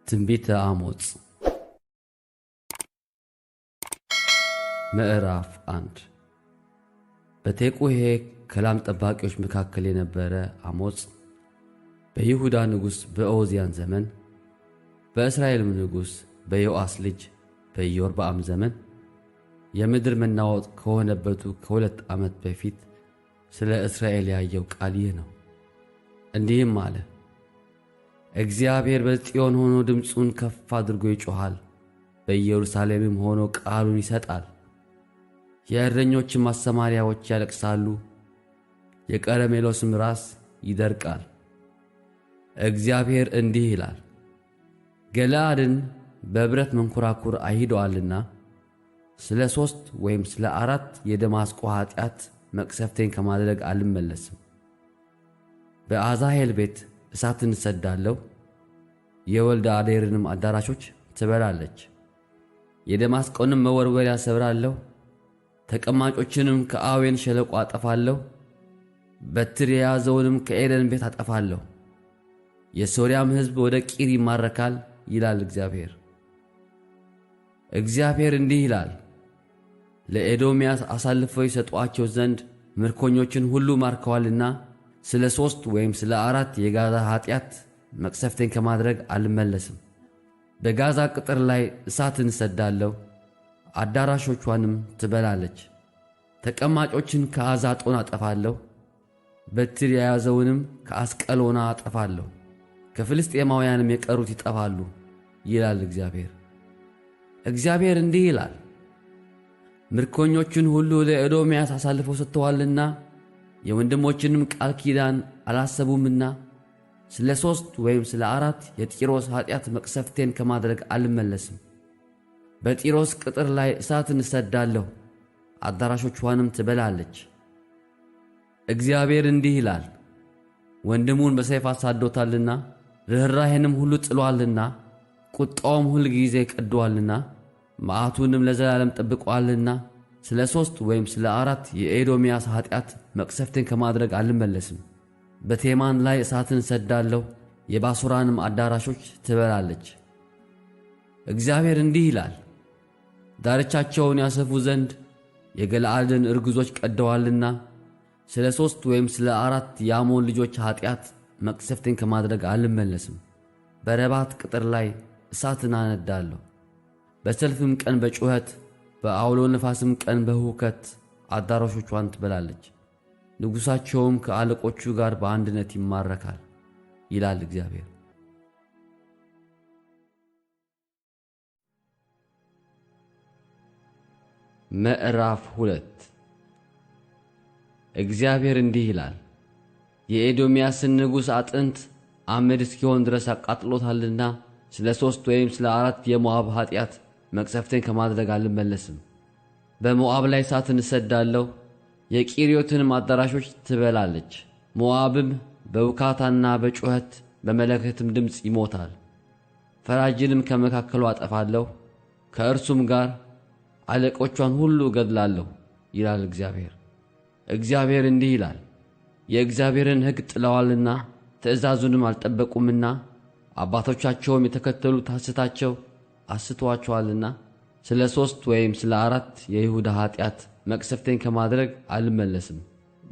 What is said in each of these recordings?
ትንቢተ አሞጽ ምዕራፍ 1 በቴቁሔ ከላም ጠባቂዎች መካከል የነበረ አሞጽ በይሁዳ ንጉሥ በዖዝያን ዘመን በእስራኤልም ንጉሥ በዮአስ ልጅ በኢዮርብዓም ዘመን የምድር መናወጥ ከሆነበቱ ከ2 ዓመት በፊት ስለ እስራኤል ያየው ቃል ይህ ነው። እንዲህም አለ። እግዚአብሔር በጽዮን ሆኖ ድምፁን ከፍ አድርጎ ይጮኻል፣ በኢየሩሳሌምም ሆኖ ቃሉን ይሰጣል። የእረኞችም ማሰማሪያዎች ያለቅሳሉ፣ የቀርሜሎስም ራስ ይደርቃል። እግዚአብሔር እንዲህ ይላል፣ ገለዓድን በብረት መንኰራኵር አይሂደዋልና ስለ 3 ወይም ስለ 4 የደማስቆ ኃጢአት መቅሰፍቴን ከማድረግ አልመለስም። በአዛሄል ቤት እሳትን እሰድዳለሁ፣ የወልደ አዴርንም አዳራሾች ትበላለች። የደማስቆንም መወርወሪያ ሰብራለሁ፣ ተቀማጮችንም ከአዌን ሸለቆ አጠፋለሁ፣ በትር የያዘውንም ከኤደን ቤት አጠፋለሁ። የሶርያም ሕዝብ ወደ ቂር ይማረካል ይላል እግዚአብሔር። እግዚአብሔር እንዲህ ይላል፣ ለኤዶምያስ አሳልፈው ይሰጧቸው ዘንድ ምርኮኞችን ሁሉ ማርከዋልና ስለ 3 ወይም ስለ 4 የጋዛ ኃጢአት መቅሰፍቴን ከማድረግ አልመለስም። በጋዛ ቅጥር ላይ እሳትን እሰድዳለሁ፣ አዳራሾቿንም ትበላለች። ተቀማጮችን ከአዛጦን አጠፋለሁ፣ በትር የያዘውንም ከአስቀሎና አጠፋለሁ። ከፍልስጤማውያንም የቀሩት ይጠፋሉ ይላል እግዚአብሔር። እግዚአብሔር እንዲህ ይላል፣ ምርኮኞቹን ሁሉ ለኤዶምያስ አሳልፈው ሰጥተዋልና የወንድሞችንም ቃል ኪዳን አላሰቡምና ስለ 3 ወይም ስለ 4 የጢሮስ ኃጢአት መቅሰፍቴን ከማድረግ አልመለስም። በጢሮስ ቅጥር ላይ እሳትን እሰድዳለሁ፣ አዳራሾቿንም ትበላለች። እግዚአብሔር እንዲህ ይላል፣ ወንድሙን በሰይፍ አሳዶታልና ርኅራኄንም ሁሉ ጥሎአልና ቁጣውም ሁል ጊዜ ቀድዶአልና መዓቱንም ለዘላለም ጠብቆአልና ስለ 3 ወይም ስለ 4 የኤዶምያስ ኃጢአት መቅሰፍቴን ከማድረግ አልመለስም። በቴማን ላይ እሳትን እሰድዳለሁ፣ የባሶራንም አዳራሾች ትበላለች። እግዚአብሔር እንዲህ ይላል፣ ዳርቻቸውን ያሰፉ ዘንድ የገለዓድን እርግዞች ቀደዋልና ስለ 3 ወይም ስለ 4 የአሞን ልጆች ኃጢአት መቅሰፍቴን ከማድረግ አልመለስም። በረባት ቅጥር ላይ እሳትን አነዳለሁ፣ በሰልፍም ቀን በጩኸት በአውሎ ነፋስም ቀን በሁከት አዳራሾቿን ትበላለች። ንጉሣቸውም ከአለቆቹ ጋር በአንድነት ይማረካል ይላል እግዚአብሔር። ምዕራፍ 2 እግዚአብሔር እንዲህ ይላል፣ የኤዶምያስን ንጉሥ አጥንት አመድ እስኪሆን ድረስ አቃጥሎታልና ስለ 3 ወይም ስለ 4 የሞዓብ ኃጢአት መቅሰፍቴን ከማድረግ አልመለስም። በሞዓብ ላይ እሳትን እሰድዳለሁ፣ የቂርዮትንም አዳራሾች ትበላለች። ሞዓብም በውካታና በጩኸት በመለከትም ድምፅ ይሞታል። ፈራጅንም ከመካከሉ አጠፋለሁ፣ ከእርሱም ጋር አለቆቿን ሁሉ እገድላለሁ ይላል እግዚአብሔር። እግዚአብሔር እንዲህ ይላል፣ የእግዚአብሔርን ሕግ ጥለዋልና ትእዛዙንም አልጠበቁምና አባቶቻቸውም የተከተሉት ሐሰታቸው አስቶአቸዋልና ስለ 3 ወይም ስለ 4 የይሁዳ ኃጢአት መቅሰፍቴን ከማድረግ አልመለስም።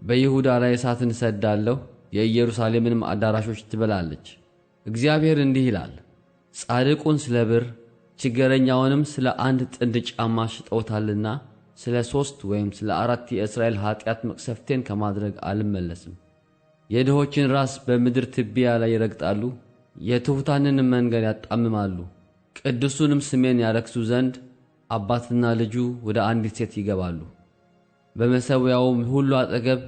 በይሁዳ ላይ እሳትን እሰድዳለሁ፣ የኢየሩሳሌምንም አዳራሾች ትበላለች። እግዚአብሔር እንዲህ ይላል፣ ጻድቁን ስለ ብር ችግረኛውንም ስለ 1 ጥንድ ጫማ ሽጠውታልና ስለ 3 ወይም ስለ 4 የእስራኤል ኃጢአት መቅሰፍቴን ከማድረግ አልመለስም። የድሆችን ራስ በምድር ትቢያ ላይ ይረግጣሉ፣ የትሑታንንም መንገድ ያጣምማሉ። ቅዱሱንም ስሜን ያረክሱ ዘንድ አባትና ልጁ ወደ አንዲት ሴት ይገባሉ። በመሠዊያውም ሁሉ አጠገብ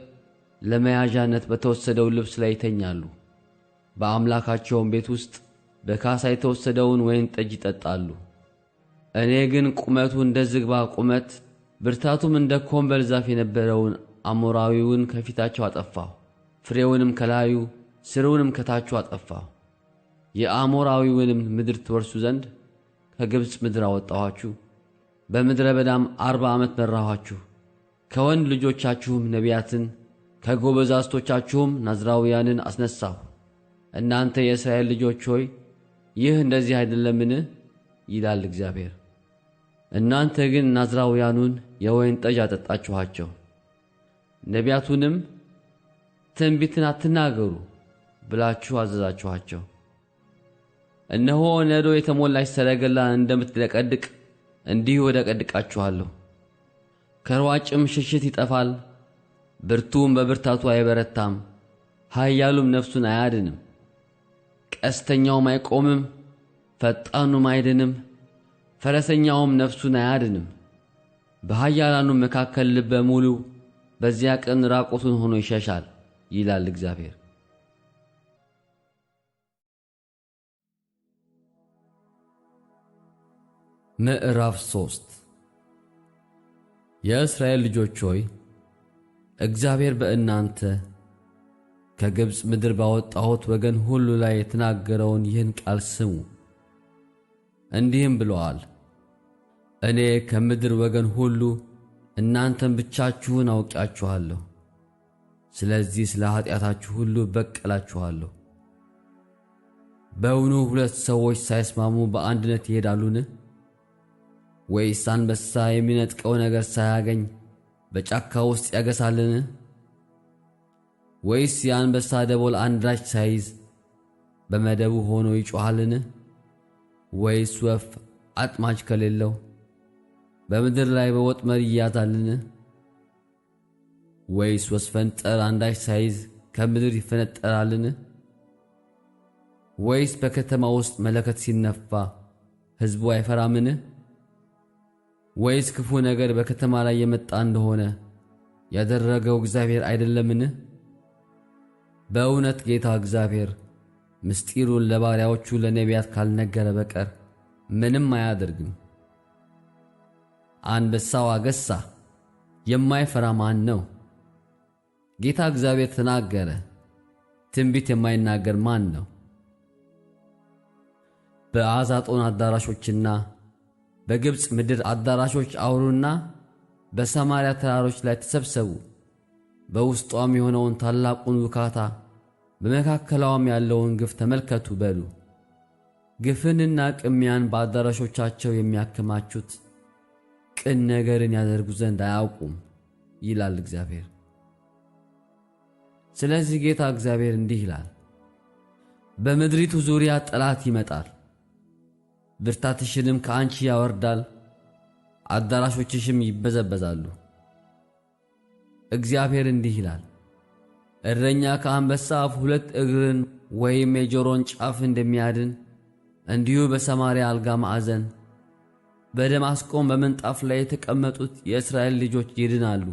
ለመያዣነት በተወሰደው ልብስ ላይ ይተኛሉ። በአምላካቸውም ቤት ውስጥ በካሳ የተወሰደውን ወይን ጠጅ ይጠጣሉ። እኔ ግን ቁመቱ እንደ ዝግባ ቁመት ብርታቱም እንደ ኮምበል ዛፍ የነበረውን አሞራዊውን ከፊታቸው አጠፋሁ። ፍሬውንም ከላዩ ሥሩንም ከታቹ አጠፋሁ። የአሞራዊውንም ምድር ትወርሱ ዘንድ ከግብፅ ምድር አወጣኋችሁ። በምድረ በዳም 40 ዓመት መራኋችሁ። ከወንድ ልጆቻችሁም ነቢያትን ከጎበዛዝቶቻችሁም ናዝራውያንን አስነሳሁ። እናንተ የእስራኤል ልጆች ሆይ ይህ እንደዚህ አይደለምን? ይላል እግዚአብሔር። እናንተ ግን ናዝራውያኑን የወይን ጠጅ አጠጣችኋቸው፣ ነቢያቱንም ትንቢትን አትናገሩ ብላችሁ አዘዛችኋቸው። እነሆ ነዶ የተሞላች ሰረገላ እንደምትደቀድቅ እንዲሁ እደቀድቃችኋለሁ። ከሯጭም ሽሽት ይጠፋል፣ ብርቱም በብርታቱ አይበረታም፣ ኃያሉም ነፍሱን አያድንም። ቀስተኛውም አይቆምም፣ ፈጣኑም አይድንም፣ ፈረሰኛውም ነፍሱን አያድንም። በኃያላኑም መካከል ልበ ሙሉ በዚያ ቀን ራቆቱን ሆኖ ይሸሻል፣ ይላል እግዚአብሔር። ምዕራፍ 3 የእስራኤል ልጆች ሆይ እግዚአብሔር በእናንተ ከግብፅ ምድር ባወጣሁት ወገን ሁሉ ላይ የተናገረውን ይህን ቃል ስሙ። እንዲህም ብለዋል፣ እኔ ከምድር ወገን ሁሉ እናንተን ብቻችሁን አውቂያችኋለሁ። ስለዚህ ስለ ኃጢአታችሁ ሁሉ በቀላችኋለሁ። በውኑ ሁለት ሰዎች ሳይስማሙ በአንድነት ይሄዳሉን? ወይስ አንበሳ የሚነጥቀው ነገር ሳያገኝ በጫካ ውስጥ ያገሳልን? ወይስ የአንበሳ ደቦል አንዳች ሳይዝ በመደቡ ሆኖ ይጮኻልን? ወይስ ወፍ አጥማጅ ከሌለው በምድር ላይ በወጥመድ ይያዛልን? ወይስ ወስፈንጠር አንዳች ሳይዝ ከምድር ይፈነጠራልን? ወይስ በከተማ ውስጥ መለከት ሲነፋ ሕዝቡ አይፈራምን? ወይስ ክፉ ነገር በከተማ ላይ የመጣ እንደሆነ ያደረገው እግዚአብሔር አይደለምን? በእውነት ጌታ እግዚአብሔር ምስጢሩን ለባሪያዎቹ ለነቢያት ካልነገረ በቀር ምንም አያደርግም። አንበሳው አገሳ፣ የማይፈራ ማን ነው? ጌታ እግዚአብሔር ተናገረ፣ ትንቢት የማይናገር ማን ነው? በአዛጦን አዳራሾችና በግብፅ ምድር አዳራሾች አውሩና በሰማርያ ተራሮች ላይ ተሰብሰቡ። በውስጧም የሆነውን ታላቁን ውካታ በመካከላዋም ያለውን ግፍ ተመልከቱ በሉ። ግፍንና ቅሚያን በአዳራሾቻቸው የሚያከማቹት ቅን ነገርን ያደርጉ ዘንድ አያውቁም፣ ይላል እግዚአብሔር። ስለዚህ ጌታ እግዚአብሔር እንዲህ ይላል፣ በምድሪቱ ዙሪያ ጠላት ይመጣል፣ ብርታትሽንም ከአንቺ ያወርዳል፣ አዳራሾችሽም ይበዘበዛሉ። እግዚአብሔር እንዲህ ይላል፣ እረኛ ከአንበሳ አፍ ሁለት እግርን ወይም የጆሮን ጫፍ እንደሚያድን እንዲሁ በሰማርያ አልጋ ማዕዘን በደማስቆም በምንጣፍ ላይ የተቀመጡት የእስራኤል ልጆች ይድናሉ።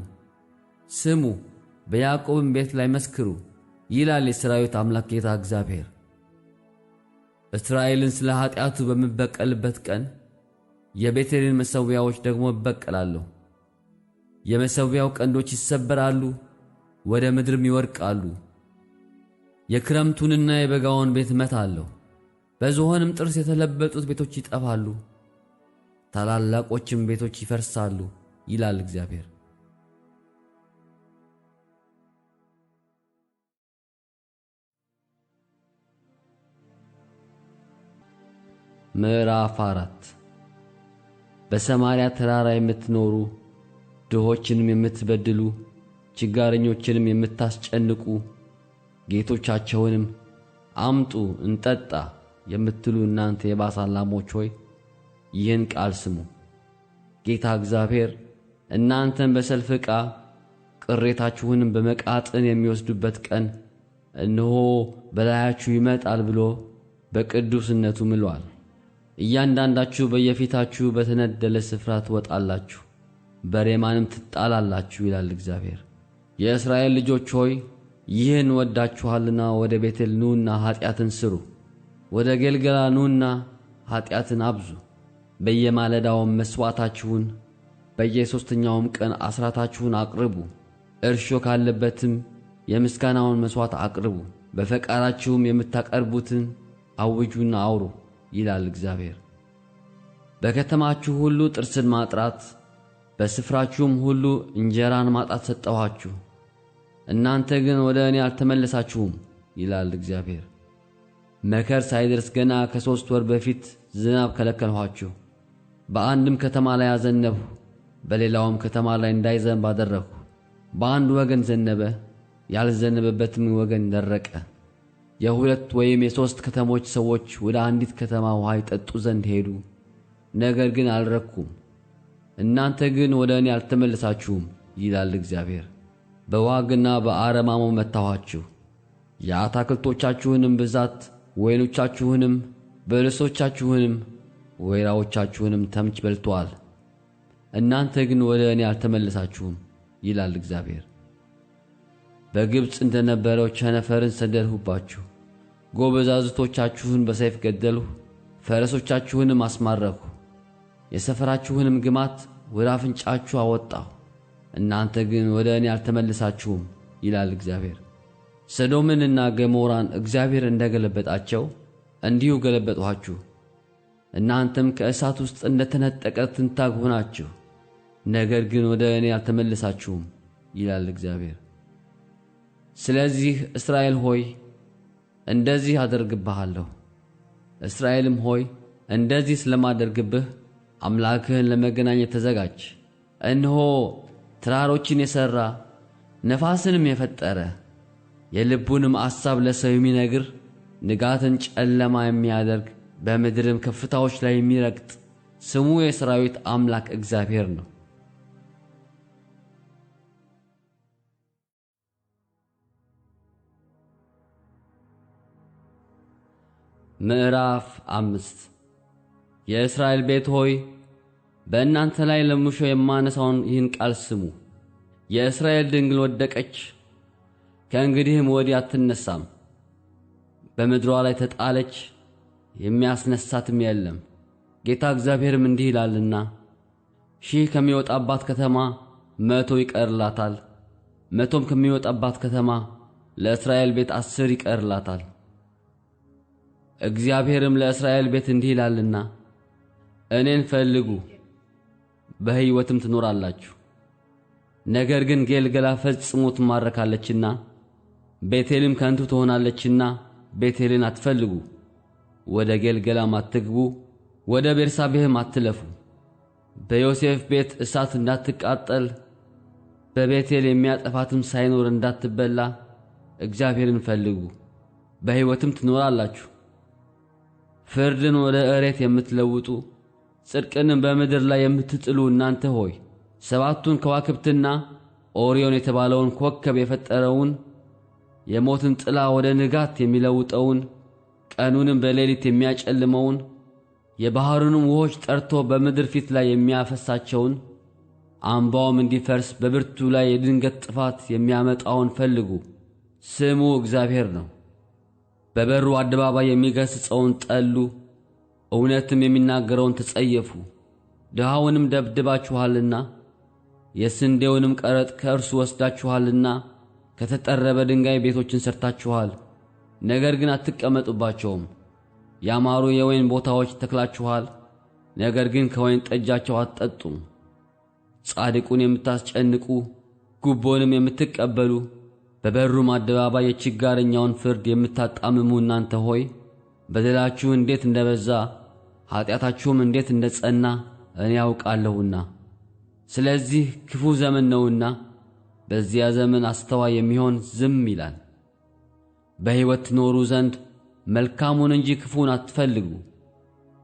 ስሙ፣ በያዕቆብም ቤት ላይ መስክሩ፣ ይላል የሠራዊት አምላክ ጌታ እግዚአብሔር። እስራኤልን ስለ ኃጢአቱ በምበቀልበት ቀን የቤቴልን መሠዊያዎች ደግሞ እበቀላለሁ። የመሠዊያው ቀንዶች ይሰበራሉ፣ ወደ ምድርም ይወድቃሉ። የክረምቱንና የበጋውን ቤት እመታለሁ፣ በዝሆንም ጥርስ የተለበጡት ቤቶች ይጠፋሉ፣ ታላላቆችም ቤቶች ይፈርሳሉ፣ ይላል እግዚአብሔር። ምዕራፍ 4 በሰማርያ ተራራ የምትኖሩ ድሆችንም የምትበድሉ ችጋረኞችንም የምታስጨንቁ ጌቶቻቸውንም አምጡ እንጠጣ የምትሉ እናንተ የባሳን ላሞች ሆይ ይህን ቃል ስሙ። ጌታ እግዚአብሔር እናንተን በሰልፍ ዕቃ ቅሬታችሁንም በመቃጥን የሚወስዱበት ቀን እነሆ በላያችሁ ይመጣል ብሎ በቅዱስነቱ ምሏል። እያንዳንዳችሁ በየፊታችሁ በተነደለ ስፍራ ትወጣላችሁ፣ በሬማንም ትጣላላችሁ፣ ይላል እግዚአብሔር። የእስራኤል ልጆች ሆይ ይህን ወዳችኋልና ወደ ቤቴል ኑና ኃጢአትን ስሩ፣ ወደ ጌልገላ ኑና ኃጢአትን አብዙ። በየማለዳውም መሥዋዕታችሁን በየሦስተኛውም ቀን አስራታችሁን አቅርቡ። እርሾ ካለበትም የምስጋናውን መሥዋዕት አቅርቡ። በፈቃዳችሁም የምታቀርቡትን አውጁና አውሩ፣ ይላል እግዚአብሔር። በከተማችሁ ሁሉ ጥርስን ማጥራት በስፍራችሁም ሁሉ እንጀራን ማጣት ሰጠኋችሁ። እናንተ ግን ወደ እኔ አልተመለሳችሁም፣ ይላል እግዚአብሔር። መከር ሳይደርስ ገና ከ3 ወር በፊት ዝናብ ከለከልኋችሁ። በአንድም ከተማ ላይ አዘነብሁ፣ በሌላውም ከተማ ላይ እንዳይዘንብ አደረግሁ። በአንድ ወገን ዘነበ፣ ያልዘነበበትም ወገን ደረቀ። የ2 ወይም የ3 ከተሞች ሰዎች ወደ አንዲት ከተማ ውሃ ይጠጡ ዘንድ ሄዱ፣ ነገር ግን አልረኩም። እናንተ ግን ወደ እኔ አልተመለሳችሁም ይላል እግዚአብሔር። በዋግና በአረማሞ መታኋችሁ። የአታክልቶቻችሁንም ብዛት፣ ወይኖቻችሁንም፣ በለሶቻችሁንም፣ ወይራዎቻችሁንም ተምች በልቶአል። እናንተ ግን ወደ እኔ አልተመለሳችሁም ይላል እግዚአብሔር። በግብፅ እንደነበረው ቸነፈርን ሰደድሁባችሁ። ጎበዛዝቶቻችሁን በሰይፍ ገደልሁ፣ ፈረሶቻችሁንም አስማረክሁ። የሰፈራችሁንም ግማት ወደ አፍንጫችሁ አወጣሁ። እናንተ ግን ወደ እኔ አልተመለሳችሁም ይላል እግዚአብሔር። ሰዶምንና ገሞራን እግዚአብሔር እንደገለበጣቸው እንዲሁ ገለበጥኋችሁ። እናንተም ከእሳት ውስጥ እንደተነጠቀ ትንታግ ሆናችሁ፣ ነገር ግን ወደ እኔ አልተመለሳችሁም ይላል እግዚአብሔር። ስለዚህ እስራኤል ሆይ እንደዚህ አደርግብሃለሁ። እስራኤልም ሆይ እንደዚህ ስለማደርግብህ አምላክህን ለመገናኘት ተዘጋጅ። እነሆ ተራሮችን የሠራ ነፋስንም የፈጠረ የልቡንም አሳብ ለሰው የሚነግር ንጋትን ጨለማ የሚያደርግ በምድርም ከፍታዎች ላይ የሚረግጥ ስሙ የሠራዊት አምላክ እግዚአብሔር ነው። ምዕራፍ 5 የእስራኤል ቤት ሆይ በእናንተ ላይ ለሙሾ የማነሳውን ይህን ቃል ስሙ። የእስራኤል ድንግል ወደቀች፣ ከእንግዲህም ወዲህ አትነሳም። በምድሯ ላይ ተጣለች፣ የሚያስነሳትም የለም። ጌታ እግዚአብሔርም እንዲህ ይላልና 1000 ከሚወጣባት ከተማ 100 ይቀርላታል፣ 100ም ከሚወጣባት ከተማ ለእስራኤል ቤት 10 ይቀርላታል። እግዚአብሔርም ለእስራኤል ቤት እንዲህ ይላልና እኔን ፈልጉ በሕይወትም ትኖራላችሁ። ነገር ግን ጌልገላ ፈጽሞ ትማረካለችና ቤቴልም ከንቱ ትሆናለችና ቤቴልን አትፈልጉ። ወደ ጌልገላም አትግቡ፣ ወደ ቤርሳቤህም አትለፉ። በዮሴፍ ቤት እሳት እንዳትቃጠል በቤቴል የሚያጠፋትም ሳይኖር እንዳትበላ እግዚአብሔርን ፈልጉ በሕይወትም ትኖራላችሁ። ፍርድን ወደ እሬት የምትለውጡ ጽድቅንም በምድር ላይ የምትጥሉ እናንተ ሆይ 7ቱን ከዋክብትና ኦሪዮን የተባለውን ኮከብ የፈጠረውን የሞትን ጥላ ወደ ንጋት የሚለውጠውን ቀኑንም በሌሊት የሚያጨልመውን የባሕሩንም ውኆች ጠርቶ በምድር ፊት ላይ የሚያፈሳቸውን አምባውም እንዲፈርስ በብርቱ ላይ የድንገት ጥፋት የሚያመጣውን ፈልጉ። ስሙ እግዚአብሔር ነው። በበሩ አደባባይ የሚገሥጸውን ጠሉ፣ እውነትም የሚናገረውን ተጸየፉ። ድሃውንም ደብድባችኋልና የስንዴውንም ቀረጥ ከእርሱ ወስዳችኋልና ከተጠረበ ድንጋይ ቤቶችን ሠርታችኋል፣ ነገር ግን አትቀመጡባቸውም። ያማሩ የወይን ቦታዎች ተክላችኋል፣ ነገር ግን ከወይን ጠጃቸው አትጠጡም። ጻድቁን የምታስጨንቁ ጉቦንም የምትቀበሉ በበሩም አደባባይ የችጋረኛውን ፍርድ የምታጣምሙ እናንተ ሆይ በደላችሁ እንዴት እንደበዛ ኀጢአታችሁም እንዴት እንደጸና እኔ ያውቃለሁና። ስለዚህ ክፉ ዘመን ነውና በዚያ ዘመን አስተዋይ የሚሆን ዝም ይላል። በሕይወት ትኖሩ ዘንድ መልካሙን እንጂ ክፉን አትፈልጉ።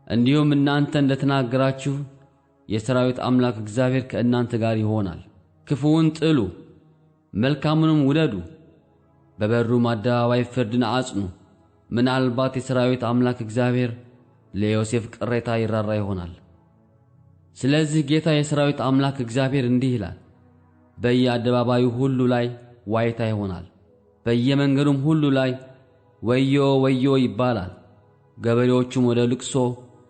እንዲሁም እናንተ እንደተናገራችሁ የሠራዊት አምላክ እግዚአብሔር ከእናንተ ጋር ይሆናል። ክፉውን ጥሉ፣ መልካሙንም ውደዱ። በበሩም አደባባይ ፍርድን አጽኑ። ምናልባት የሠራዊት አምላክ እግዚአብሔር ለዮሴፍ ቅሬታ ይራራ ይሆናል። ስለዚህ ጌታ የሠራዊት አምላክ እግዚአብሔር እንዲህ ይላል፣ በየአደባባዩ ሁሉ ላይ ዋይታ ይሆናል፣ በየመንገዱም ሁሉ ላይ ወዮ ወዮ ይባላል። ገበሬዎቹም ወደ ልቅሶ፣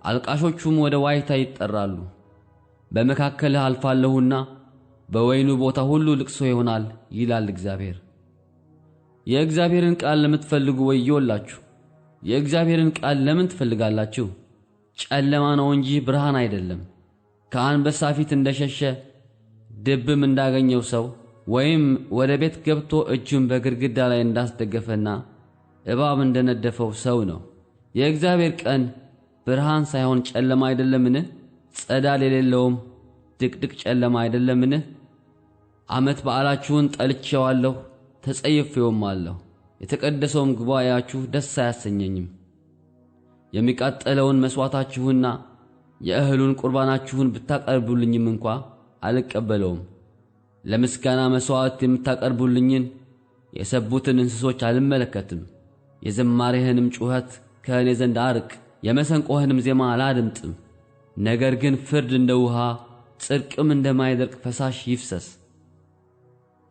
አልቃሾቹም ወደ ዋይታ ይጠራሉ። በመካከልህ አልፋለሁና በወይኑ ቦታ ሁሉ ልቅሶ ይሆናል ይላል እግዚአብሔር። የእግዚአብሔርን ቃል ለምትፈልጉ ወዮላችሁ! የእግዚአብሔርን ቃል ለምን ትፈልጋላችሁ? ጨለማ ነው እንጂ ብርሃን አይደለም። ከአንበሳ ፊት እንደሸሸ ድብም እንዳገኘው ሰው ወይም ወደ ቤት ገብቶ እጁን በግድግዳ ላይ እንዳስደገፈና እባብ እንደነደፈው ሰው ነው። የእግዚአብሔር ቀን ብርሃን ሳይሆን ጨለማ አይደለምን? ጸዳል የሌለውም ድቅድቅ ጨለማ አይደለምን? ዓመት በዓላችሁን ጠልቼዋለሁ፣ ተጸይፌውማለሁ። የተቀደሰውም ጉባኤያችሁ ደስ አያሰኘኝም። የሚቃጠለውን መሥዋዕታችሁና የእህሉን ቁርባናችሁን ብታቀርቡልኝም እንኳ አልቀበለውም። ለምስጋና መሥዋዕት የምታቀርቡልኝን የሰቡትን እንስሶች አልመለከትም። የዝማሬህንም ጩኸት ከእኔ ዘንድ አርቅ፣ የመሰንቆህንም ዜማ አላድምጥም። ነገር ግን ፍርድ እንደ ውሃ ጽድቅም እንደማይደርቅ ፈሳሽ ይፍሰስ።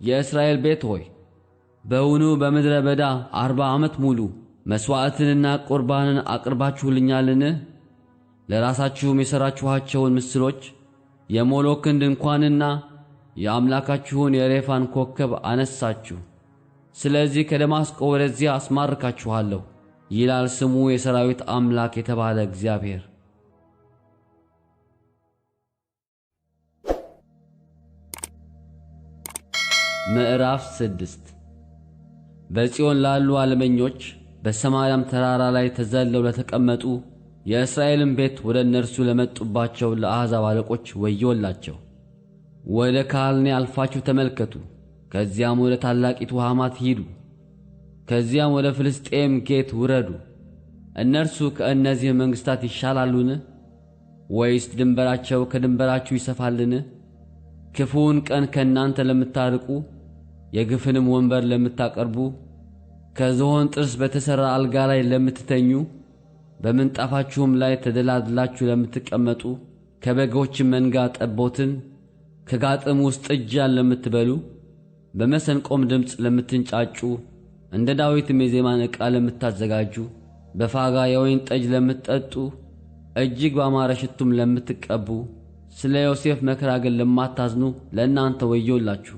የእስራኤል ቤት ሆይ በውኑ በምድረ በዳ 40 ዓመት ሙሉ መሥዋዕትንና ቁርባንን አቅርባችሁልኛልን? ለራሳችሁም የሠራችኋቸውን ምስሎች የሞሎክን ድንኳንና የአምላካችሁን የሬፋን ኮከብ አነሳችሁ። ስለዚህ ከደማስቆ ወደዚያ አስማርካችኋለሁ ይላል ስሙ የሰራዊት አምላክ የተባለ እግዚአብሔር። ምዕራፍ 6 በጽዮን ላሉ ዓለመኞች በሰማርያም ተራራ ላይ ተዘለው ለተቀመጡ የእስራኤልን ቤት ወደ እነርሱ ለመጡባቸው ለአሕዛብ አለቆች ወዮላቸው። ወደ ካልኔ አልፋችሁ ተመልከቱ። ከዚያም ወደ ታላቂቱ ሐማት ሂዱ። ከዚያም ወደ ፍልስጤም ጌት ውረዱ። እነርሱ ከእነዚህ መንግሥታት ይሻላሉን? ወይስ ድንበራቸው ከድንበራችሁ ይሰፋልን? ክፉውን ቀን ከእናንተ ለምታርቁ የግፍንም ወንበር ለምታቀርቡ ከዝሆን ጥርስ በተሠራ አልጋ ላይ ለምትተኙ በምንጣፋችሁም ላይ ተደላድላችሁ ለምትቀመጡ ከበጎችም መንጋ ጠቦትን ከጋጥም ውስጥ ጥጃን ለምትበሉ በመሰንቆም ድምፅ ለምትንጫጩ እንደ ዳዊትም የዜማን ዕቃ ለምታዘጋጁ በፋጋ የወይን ጠጅ ለምትጠጡ እጅግ ባማረ ሽቱም ለምትቀቡ ስለ ዮሴፍ መከራ ግን ለማታዝኑ ለእናንተ ወዮላችሁ።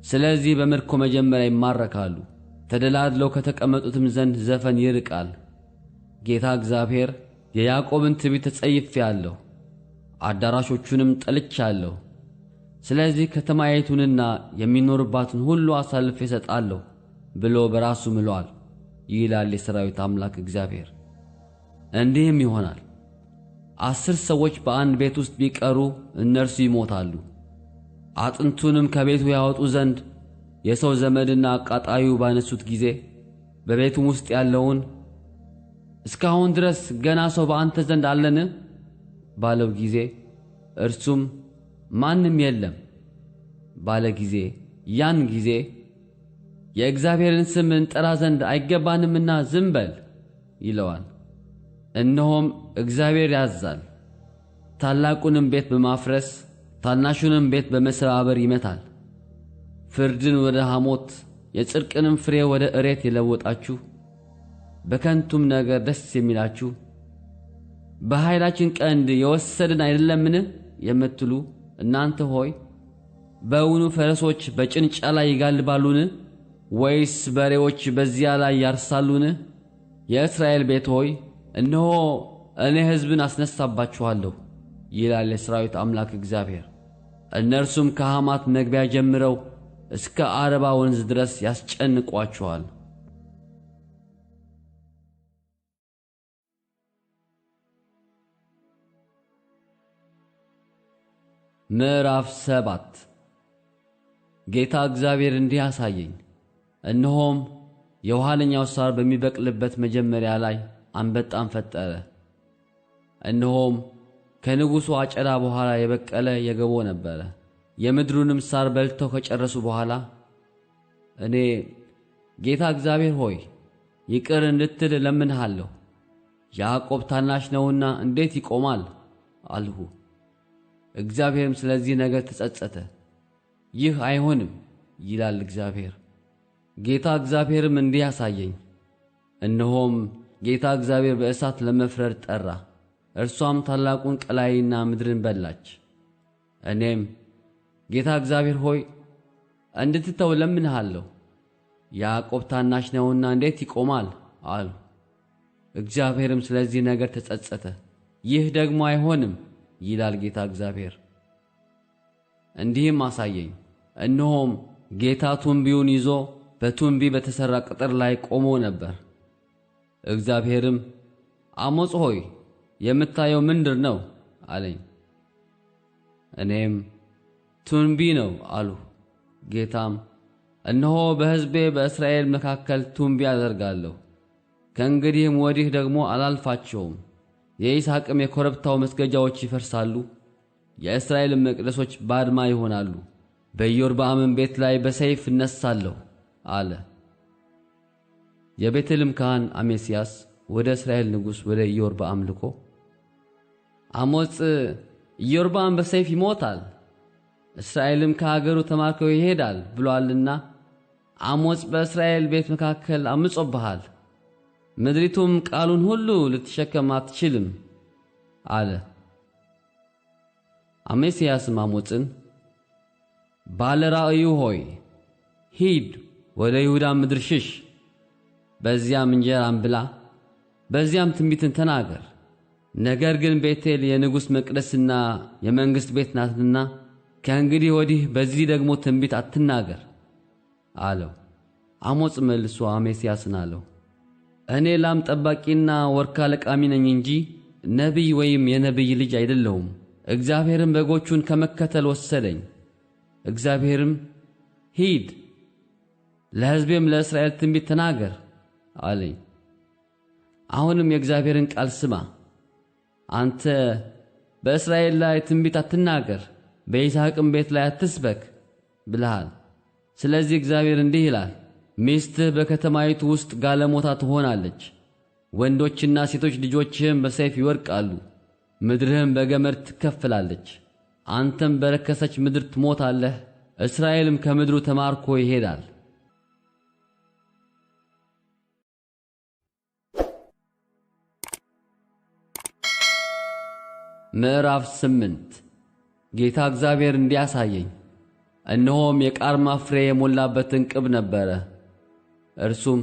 ስለዚህ በምርኮ መጀመሪያ ይማረካሉ፣ ተደላድለው ከተቀመጡትም ዘንድ ዘፈን ይርቃል። ጌታ እግዚአብሔር የያዕቆብን ትዕቢት ተጸይፌአለሁ፣ አዳራሾቹንም ጠልቻለሁ። ስለዚህ ከተማይቱንና የሚኖርባትን ሁሉ አሳልፌ እሰጣለሁ ብሎ በራሱ ምሏል ይላል የሰራዊት አምላክ እግዚአብሔር። እንዲህም ይሆናል፣ 10 ሰዎች በአንድ ቤት ውስጥ ቢቀሩ እነርሱ ይሞታሉ። አጥንቱንም ከቤቱ ያወጡ ዘንድ የሰው ዘመድና አቃጣዩ ባነሱት ጊዜ በቤቱም ውስጥ ያለውን እስካሁን ድረስ ገና ሰው በአንተ ዘንድ አለን ባለው ጊዜ እርሱም ማንም የለም ባለ ጊዜ ያን ጊዜ የእግዚአብሔርን ስም እንጠራ ዘንድ አይገባንምና ዝም በል ይለዋል። እነሆም እግዚአብሔር ያዛል፣ ታላቁንም ቤት በማፍረስ ታናሹንም ቤት በመሰባበር ይመታል። ፍርድን ወደ ሐሞት የጽድቅንም ፍሬ ወደ እሬት የለወጣችሁ በከንቱም ነገር ደስ የሚላችሁ በኃይላችን ቀንድ የወሰድን አይደለምን የምትሉ እናንተ ሆይ በውኑ ፈረሶች በጭንጫ ላይ ይጋልባሉን? ወይስ በሬዎች በዚያ ላይ ያርሳሉን? የእስራኤል ቤት ሆይ እነሆ እኔ ሕዝብን አስነሳባችኋለሁ ይላል የሰራዊት አምላክ እግዚአብሔር። እነርሱም ከሐማት መግቢያ ጀምረው እስከ አረባ ወንዝ ድረስ ያስጨንቋችኋል። ምዕራፍ 7 ጌታ እግዚአብሔር እንዲህ አሳየኝ። እነሆም የኋለኛው ሣር በሚበቅልበት መጀመሪያ ላይ አንበጣን ፈጠረ። እነሆም ከንጉሡ አጨዳ በኋላ የበቀለ የገቦ ነበረ። የምድሩንም ሣር በልተው ከጨረሱ በኋላ እኔ ጌታ እግዚአብሔር ሆይ ይቅር እንድትል እለምንሃለሁ፣ ያዕቆብ ታናሽ ነውና እንዴት ይቆማል አልሁ። እግዚአብሔርም ስለዚህ ነገር ተጸጸተ። ይህ አይሆንም ይላል እግዚአብሔር። ጌታ እግዚአብሔርም እንዲህ አሳየኝ። እነሆም ጌታ እግዚአብሔር በእሳት ለመፍረድ ጠራ፣ እርሷም ታላቁን ቀላይና ምድርን በላች። እኔም ጌታ እግዚአብሔር ሆይ እንድትተው እለምንሃለሁ፣ ያዕቆብ ታናሽ ነውና እንዴት ይቆማል አልሁ። እግዚአብሔርም ስለዚህ ነገር ተጸጸተ። ይህ ደግሞ አይሆንም ይላል ጌታ እግዚአብሔር። እንዲህም አሳየኝ። እነሆም ጌታ ቱንቢውን ይዞ በቱንቢ በተሠራ ቅጥር ላይ ቆሞ ነበር። እግዚአብሔርም አሞጽ ሆይ የምታየው ምንድር ነው አለኝ። እኔም ቱንቢ ነው አሉ። ጌታም እነሆ በሕዝቤ በእስራኤል መካከል ቱንቢ አደርጋለሁ፣ ከእንግዲህም ወዲህ ደግሞ አላልፋቸውም። የይስሐቅም የኮረብታው መስገጃዎች ይፈርሳሉ፣ የእስራኤልም መቅደሶች ባድማ ይሆናሉ፣ በኢዮርብዓምም ቤት ላይ በሰይፍ እነሳለሁ አለ። የቤቴልም ካህን አሜስያስ ወደ እስራኤል ንጉሥ ወደ ኢዮርብዓም ልኮ አሞጽ ኢዮርብዓም በሰይፍ ይሞታል፣ እስራኤልም ከአገሩ ተማርከው ይሄዳል ብሎአልና አሞጽ በእስራኤል ቤት መካከል አምጾብሃል፣ ምድሪቱም ቃሉን ሁሉ ልትሸከም አትችልም አለ። አሜስያስም አሞጽን ባለ ራእዩ ሆይ ሂድ፣ ወደ ይሁዳ ምድር ሽሽ፣ በዚያም እንጀራን ብላ፣ በዚያም ትንቢትን ተናገር። ነገር ግን ቤቴል የንጉሥ መቅደስና የመንግሥት ቤት ናትና ከእንግዲህ ወዲህ በዚህ ደግሞ ትንቢት አትናገር አለው። አሞጽ መልሶ አሜስያስን አለው፣ እኔ ላም ጠባቂና ወርካ ለቃሚ ነኝ እንጂ ነቢይ ወይም የነቢይ ልጅ አይደለሁም። እግዚአብሔርም በጎቹን ከመከተል ወሰደኝ። እግዚአብሔርም ሂድ፣ ለሕዝቤም ለእስራኤል ትንቢት ተናገር አለኝ። አሁንም የእግዚአብሔርን ቃል ስማ። አንተ በእስራኤል ላይ ትንቢት አትናገር፣ በይስሐቅም ቤት ላይ አትስበክ ብለሃል። ስለዚህ እግዚአብሔር እንዲህ ይላል፣ ሚስትህ በከተማይቱ ውስጥ ጋለሞታ ትሆናለች፣ ወንዶችና ሴቶች ልጆችህም በሰይፍ ይወድቃሉ፣ ምድርህም በገመድ ትከፈላለች። አንተም በረከሰች ምድር ትሞታለህ፣ እስራኤልም ከምድሩ ተማርኮ ይሄዳል። ምዕራፍ 8 ጌታ እግዚአብሔር እንዲያሳየኝ፣ እነሆም የቃርማ ፍሬ የሞላበት እንቅብ ነበረ። እርሱም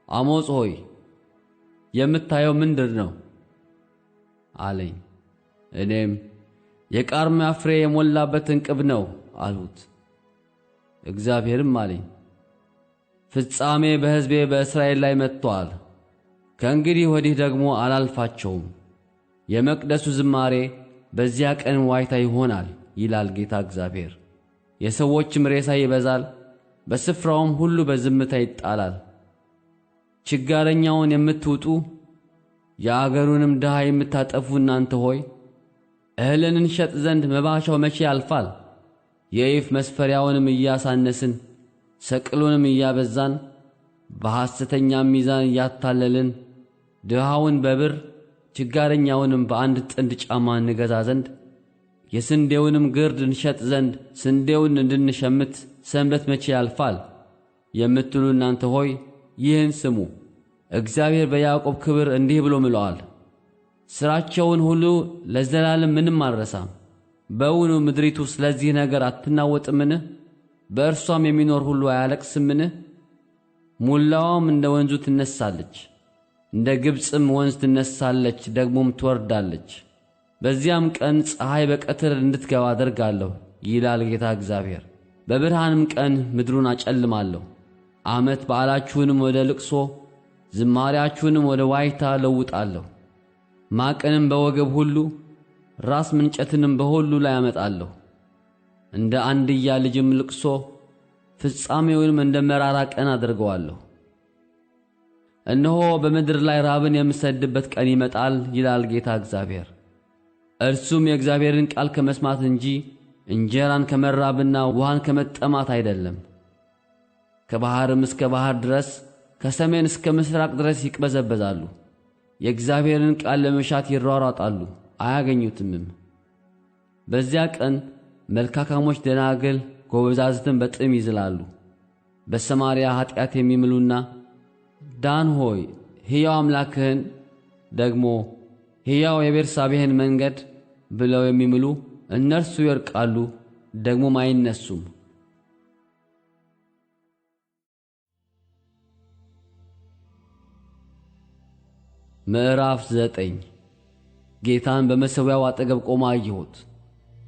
አሞጽ ሆይ የምታየው ምንድር ነው አለኝ። እኔም የቃርማ ፍሬ የሞላበት እንቅብ ነው አልሁት። እግዚአብሔርም አለኝ፣ ፍጻሜ በሕዝቤ በእስራኤል ላይ መጥቶአል፣ ከእንግዲህ ወዲህ ደግሞ አላልፋቸውም። የመቅደሱ ዝማሬ በዚያ ቀን ዋይታ ይሆናል ይላል ጌታ እግዚአብሔር። የሰዎችም ሬሳ ይበዛል፣ በስፍራውም ሁሉ በዝምታ ይጣላል። ችጋረኛውን የምትውጡ የአገሩንም ድሃ የምታጠፉ እናንተ ሆይ እህልን እንሸጥ ዘንድ መባቻው መቼ ያልፋል? የኢፍ መስፈሪያውንም እያሳነስን ሰቅሉንም እያበዛን በሐሰተኛም ሚዛን እያታለልን ድሃውን በብር ችጋረኛውንም በአንድ ጥንድ ጫማ እንገዛ ዘንድ የስንዴውንም ግርድ እንሸጥ ዘንድ ስንዴውን እንድንሸምት ሰንበት መቼ ያልፋል የምትሉ እናንተ ሆይ ይህን ስሙ። እግዚአብሔር በያዕቆብ ክብር እንዲህ ብሎ ምሎአል፣ ሥራቸውን ሁሉ ለዘላለም ምንም አልረሳም። በውኑ ምድሪቱ ስለዚህ ነገር አትናወጥምን? በእርሷም የሚኖር ሁሉ አያለቅስምን? ሙላዋም እንደ ወንዙ ትነሳለች፣ እንደ ግብጽም ወንዝ ትነሳለች፣ ደግሞም ትወርዳለች። በዚያም ቀን ፀሐይ በቀትር እንድትገባ አደርጋለሁ ይላል ጌታ እግዚአብሔር። በብርሃንም ቀን ምድሩን አጨልማለሁ። ዓመት በዓላችሁንም ወደ ልቅሶ ዝማሪያችሁንም ወደ ዋይታ ለውጣለሁ። ማቅንም በወገብ ሁሉ ራስ ምንጨትንም በሁሉ ላይ አመጣለሁ። እንደ አንድያ ልጅም ልቅሶ ፍጻሜውንም እንደ መራራ ቀን አድርገዋለሁ። እነሆ በምድር ላይ ራብን የምሰድበት ቀን ይመጣል ይላል ጌታ እግዚአብሔር። እርሱም የእግዚአብሔርን ቃል ከመስማት እንጂ እንጀራን ከመራብና ውሃን ከመጠማት አይደለም። ከባሕርም እስከ ባሕር ድረስ ከሰሜን እስከ ምስራቅ ድረስ ይቅበዘበዛሉ። የእግዚአብሔርን ቃል ለመሻት ይሯሯጣሉ፣ አያገኙትምም። በዚያ ቀን መልካካሞች ደናግል ጎበዛዝትን በጥም ይዝላሉ። በሰማርያ ኃጢአት የሚምሉና ዳን ሆይ ሕያው አምላክህን ደግሞ ሕያው የቤርሳቤህን መንገድ ብለው የሚምሉ እነርሱ ይወድቃሉ፣ ደግሞም አይነሱም። ምዕራፍ 9 ጌታን በመሠዊያው አጠገብ ቆሞ አየሁት።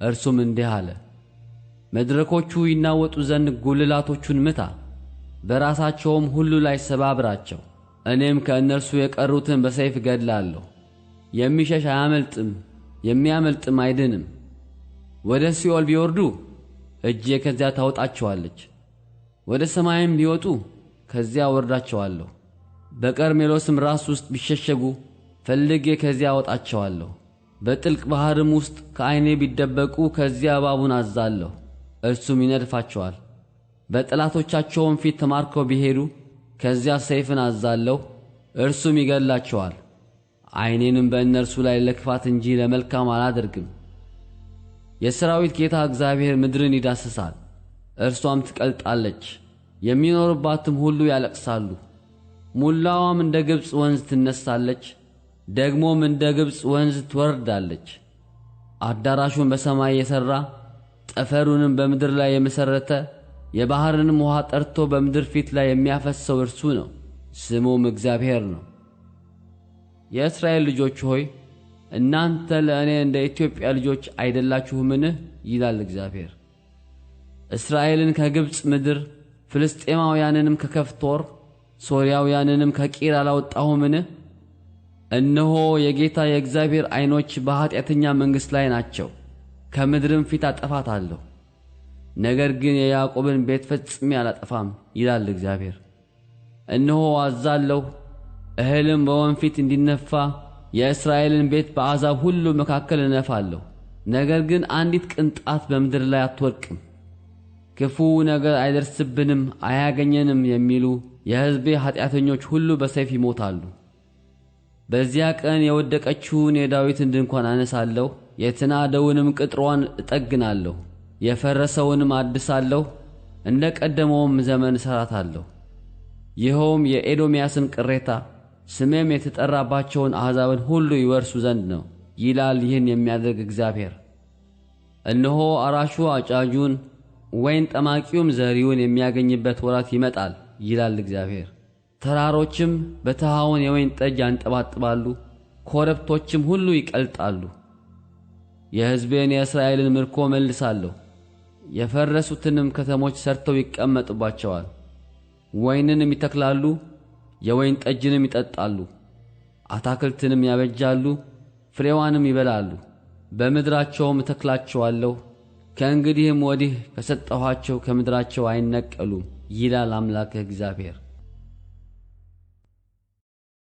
እርሱም እንዲህ አለ፣ መድረኮቹ ይናወጡ ዘንድ ጉልላቶቹን ምታ፣ በራሳቸውም ሁሉ ላይ ሰባብራቸው። እኔም ከእነርሱ የቀሩትን በሰይፍ እገድላለሁ። የሚሸሽ አያመልጥም፣ የሚያመልጥም አይድንም። ወደ ሲኦል ቢወርዱ እጄ ከዚያ ታወጣቸዋለች፣ ወደ ሰማይም ቢወጡ ከዚያ አወርዳቸዋለሁ። በቀርሜሎስም ራስ ውስጥ ቢሸሸጉ ፈልጌ ከዚያ አወጣቸዋለሁ። በጥልቅ ባሕርም ውስጥ ከዐይኔ ቢደበቁ ከዚያ እባቡን አዛለሁ፣ እርሱም ይነድፋቸዋል። በጠላቶቻቸውም ፊት ተማርከው ቢሄዱ ከዚያ ሰይፍን አዛለሁ፣ እርሱም ይገድላቸዋል። ዐይኔንም በእነርሱ ላይ ለክፋት እንጂ ለመልካም አላደርግም። የሠራዊት ጌታ እግዚአብሔር ምድርን ይዳስሳል፣ እርሷም ትቀልጣለች፣ የሚኖሩባትም ሁሉ ያለቅሳሉ። ሙላዋም እንደ ግብፅ ወንዝ ትነሳለች፣ ደግሞም እንደ ግብፅ ወንዝ ትወርዳለች። አዳራሹን በሰማይ የሠራ ጠፈሩንም በምድር ላይ የመሠረተ የባሕርንም ውኃ ጠርቶ በምድር ፊት ላይ የሚያፈሰው እርሱ ነው፣ ስሙም እግዚአብሔር ነው። የእስራኤል ልጆች ሆይ እናንተ ለእኔ እንደ ኢትዮጵያ ልጆች አይደላችሁምን? ይላል እግዚአብሔር። እስራኤልን ከግብፅ ምድር ፍልስጤማውያንንም ከከፍቶር ሶርያውያንንም ከቂር አላወጣሁምን? እነሆ የጌታ የእግዚአብሔር ዐይኖች በኀጢአተኛ መንግሥት ላይ ናቸው፣ ከምድርም ፊት አጠፋታለሁ። ነገር ግን የያዕቆብን ቤት ፈጽሜ አላጠፋም ይላል እግዚአብሔር። እነሆ አዛለሁ፣ እህልም በወንፊት እንዲነፋ የእስራኤልን ቤት በአሕዛብ ሁሉ መካከል እነፋለሁ። ነገር ግን አንዲት ቅንጣት በምድር ላይ አትወድቅም። ክፉ ነገር አይደርስብንም አያገኘንም የሚሉ የሕዝቤ ኀጢአተኞች ሁሉ በሰይፍ ይሞታሉ። በዚያ ቀን የወደቀችውን የዳዊትን ድንኳን አነሳለሁ፣ የተናደውንም ቅጥሯን እጠግናለሁ፣ የፈረሰውንም አድሳለሁ፣ እንደ ቀደመውም ዘመን እሠራታለሁ። ይኸውም የኤዶምያስን ቅሬታ ስሜም የተጠራባቸውን አሕዛብን ሁሉ ይወርሱ ዘንድ ነው ይላል ይህን የሚያደርግ እግዚአብሔር። እነሆ አራሹ አጫጁን ወይን ጠማቂውም ዘሪውን የሚያገኝበት ወራት ይመጣል ይላል እግዚአብሔር። ተራሮችም በተሃውን የወይን ጠጅ ያንጠባጥባሉ፣ ኮረብቶችም ሁሉ ይቀልጣሉ። የሕዝቤን የእስራኤልን ምርኮ መልሳለሁ፣ የፈረሱትንም ከተሞች ሰርተው ይቀመጡባቸዋል። ወይንንም ይተክላሉ፣ የወይን ጠጅንም ይጠጣሉ፣ አታክልትንም ያበጃሉ፣ ፍሬዋንም ይበላሉ። በምድራቸውም እተክላቸዋለሁ፣ ከእንግዲህም ወዲህ ከሰጠኋቸው ከምድራቸው አይነቀሉም ይላል አምላክህ እግዚአብሔር።